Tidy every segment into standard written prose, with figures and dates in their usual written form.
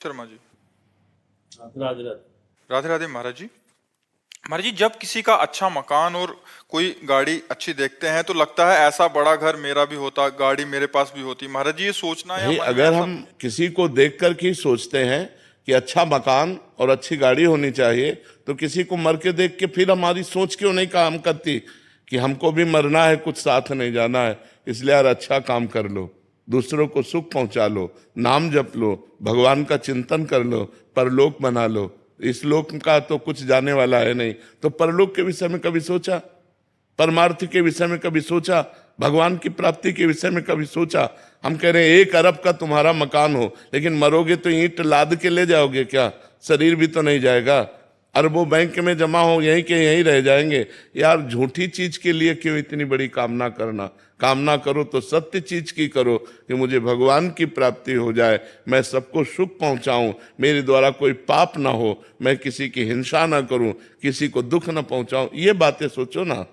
शर्मा जी। राधे राधे। राधे राधे महाराज जी। महाराज जी, जब किसी का अच्छा मकान और कोई गाड़ी अच्छी देखते हैं तो लगता है ऐसा बड़ा घर मेरा भी होता, गाड़ी मेरे पास भी होती। महाराज जी, ये सोचना या भाई मन में अगर ऐसा हम किसी को देख कर के ही सोचते हैं कि अच्छा मकान और अच्छी गाड़ी होनी चाहिए, तो किसी को मर के देख के फिर हमारी सोच क्यों नहीं काम करती कि हमको भी मरना है, कुछ साथ नहीं जाना है, इसलिए यार अच्छा काम कर लो, दूसरों को सुख पहुंचा लो, नाम जप लो, भगवान का चिंतन कर लो, परलोक बना लो। इस लोक का तो कुछ जाने वाला है नहीं, तो परलोक के विषय में कभी सोचा? परमार्थ के विषय में कभी सोचा? भगवान की प्राप्ति के विषय में कभी सोचा? हम कह रहे हैं 1 अरब का तुम्हारा मकान हो, लेकिन मरोगे तो ईंट लाद के ले जाओगे क्या? शरीर भी तो नहीं जाएगा। अरबों बैंक में जमा हो, यहीं के यहीं रह जाएंगे। यार झूठी चीज के लिए क्यों इतनी बड़ी कामना करना? कामना करो तो सत्य चीज की करो कि मुझे भगवान की प्राप्ति हो जाए, मैं सबको सुख पहुंचाऊं, मेरे द्वारा कोई पाप ना हो, मैं किसी की हिंसा ना करूं, किसी को दुख ना पहुंचाऊं। ये बातें सोचो ना।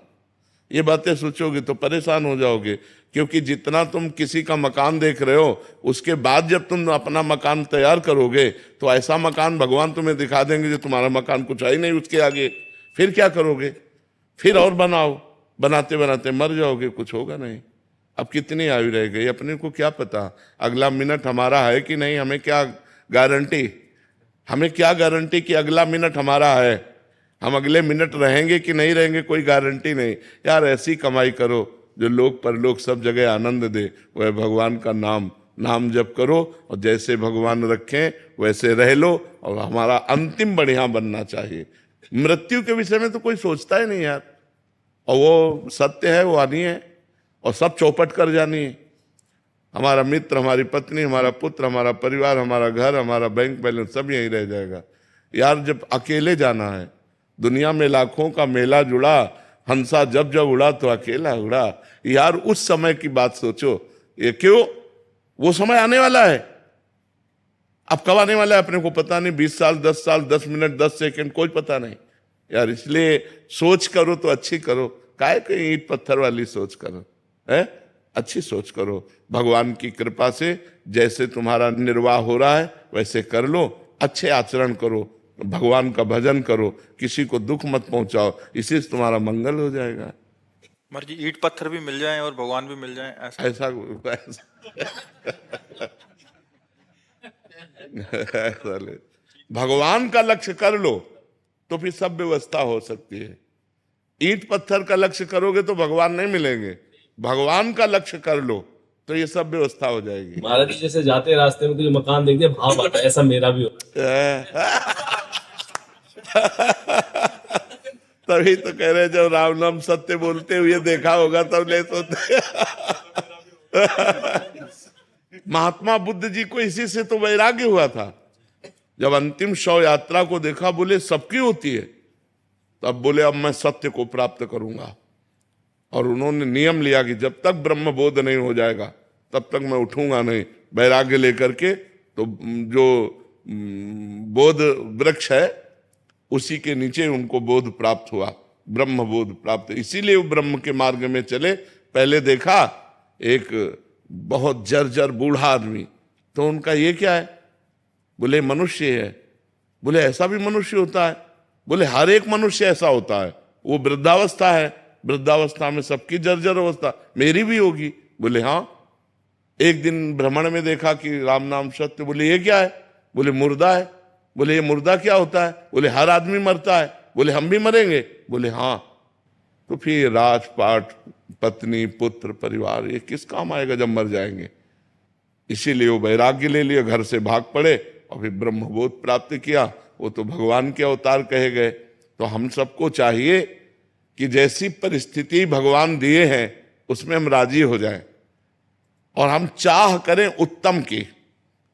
ये बातें सोचोगे तो परेशान हो जाओगे, क्योंकि जितना तुम किसी का मकान देख रहे हो, उसके बाद जब तुम अपना मकान तैयार करोगे तो ऐसा मकान भगवान तुम्हें दिखा देंगे जो तुम्हारा मकान कुछ है ही नहीं उसके आगे। फिर क्या करोगे? फिर और बनाओ, बनाते बनाते मर जाओगे, कुछ होगा नहीं। अब कितनी आयु रह गई, अपने को क्या पता अगला मिनट हमारा है कि नहीं? हमें क्या गारंटी? हमें क्या गारंटी कि अगला मिनट हमारा है? हम अगले मिनट रहेंगे कि नहीं रहेंगे, कोई गारंटी नहीं। यार ऐसी कमाई करो जो लोक परलोक सब जगह आनंद दे, वह भगवान का नाम जप करो, और जैसे भगवान रखें वैसे रह लो, और हमारा अंतिम बढ़िया बनना चाहिए। मृत्यु के विषय में तो कोई सोचता ही नहीं यार, और वो सत्य है, वो आनी है, और सब चौपट कर जानी है। हमारा मित्र, हमारी पत्नी, हमारा पुत्र, हमारा परिवार, हमारा घर, हमारा बैंक बैलेंस सब यहीं रह जाएगा। यार जब अकेले जाना है, दुनिया में लाखों का मेला जुड़ा, हंसा जब जब उड़ा तो अकेला उड़ा। यार उस समय की बात सोचो। ये क्यों? वो समय आने वाला है। अब कब आने वाला है अपने को पता नहीं। 20 साल, 10 साल, 10 मिनट, 10 सेकंड, कोई पता नहीं यार। इसलिए सोच करो तो अच्छी करो, काहे कहीं ईंट पत्थर वाली सोच करो, है? अच्छी सोच करो। भगवान की कृपा से जैसे तुम्हारा निर्वाह हो रहा है वैसे कर लो, अच्छे आचरण करो, भगवान का भजन करो, किसी को दुख मत पहुंचाओ, इसी से तुम्हारा मंगल हो जाएगा। महाराज जी, ईंट पत्थर भी मिल जाएं और भगवान भी मिल जाएं, ऐसा ऐसा ले। भगवान का लक्ष्य कर लो तो फिर सब व्यवस्था हो सकती है। ईंट पत्थर का लक्ष्य करोगे तो भगवान नहीं मिलेंगे। भगवान का लक्ष्य कर लो तो ये सब व्यवस्था हो जाएगी। महाराज जी जैसे जाते रास्ते में कोई मकान देख दिया, भाव आता है, ऐसा मेरा भी होता तभी तो कह रहे जब राम नाम सत्य बोलते हुए देखा होगा तब ले सोते। महात्मा बुद्ध जी को इसी से तो वैराग्य हुआ था। जब अंतिम शव यात्रा को देखा, बोले सबकी होती है, तब बोले अब मैं सत्य को प्राप्त करूंगा। और उन्होंने नियम लिया कि जब तक ब्रह्म बोध नहीं हो जाएगा तब तक मैं उठूंगा नहीं। वैराग्य लेकर के तो जो बोध वृक्ष है उसी के नीचे उनको बोध प्राप्त हुआ, ब्रह्म बोध प्राप्त। इसीलिए वो ब्रह्म के मार्ग में चले। पहले देखा एक बहुत जर्जर बूढ़ा आदमी, तो उनका ये क्या है? बोले मनुष्य है। बोले ऐसा भी मनुष्य होता है? बोले हर एक मनुष्य ऐसा होता है, वो वृद्धावस्था है, वृद्धावस्था में सबकी जर्जर अवस्था, मेरी भी होगी। बोले हाँ। एक दिन भ्रमण में देखा कि राम नाम सत्य। बोले ये क्या है? बोले मुर्दा है। बोले ये मुर्दा क्या होता है? बोले हर आदमी मरता है। बोले हम भी मरेंगे? बोले हाँ। तो फिर राजपाट, पत्नी, पुत्र, परिवार, ये किस काम आएगा जब मर जाएंगे? इसीलिए वो वैराग्य ले लिया, घर से भाग पड़े और फिर ब्रह्मबोध प्राप्त किया। वो तो भगवान के अवतार कहे गए। तो हम सबको चाहिए कि जैसी परिस्थिति भगवान दिए हैं उसमें हम राजी हो जाएं, और हम चाह करें उत्तम की,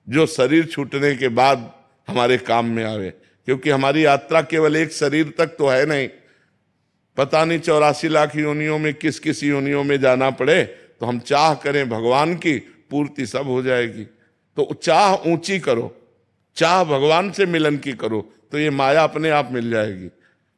जो शरीर छूटने के बाद हमारे काम में आवे। क्योंकि हमारी यात्रा केवल एक शरीर तक तो है नहीं, पता नहीं 84 लाख योनियों में किस किस योनियों में जाना पड़े। तो हम चाह करें भगवान की, पूर्ति सब हो जाएगी। तो चाह ऊंची करो, चाह भगवान से मिलन की करो, तो ये माया अपने आप मिल जाएगी।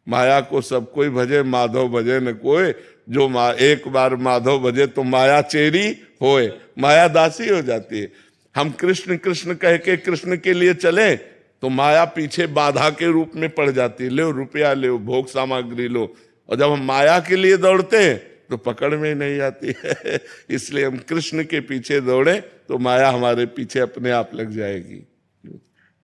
माया को सब कोई भजे, माधव भजे न कोई। जो एक बार माधव भजे तो माया चेरी होए, माया दासी हो जाती है। हम कृष्ण कृष्ण कह के कृष्ण के लिए चले तो माया पीछे बाधा के रूप में पड़ जाती है, लो रुपया लो, भोग सामग्री लो। और जब हम माया के लिए दौड़ते हैं तो पकड़ में नहीं आती है। इसलिए हम कृष्ण के पीछे दौड़े तो माया हमारे पीछे अपने आप लग जाएगी।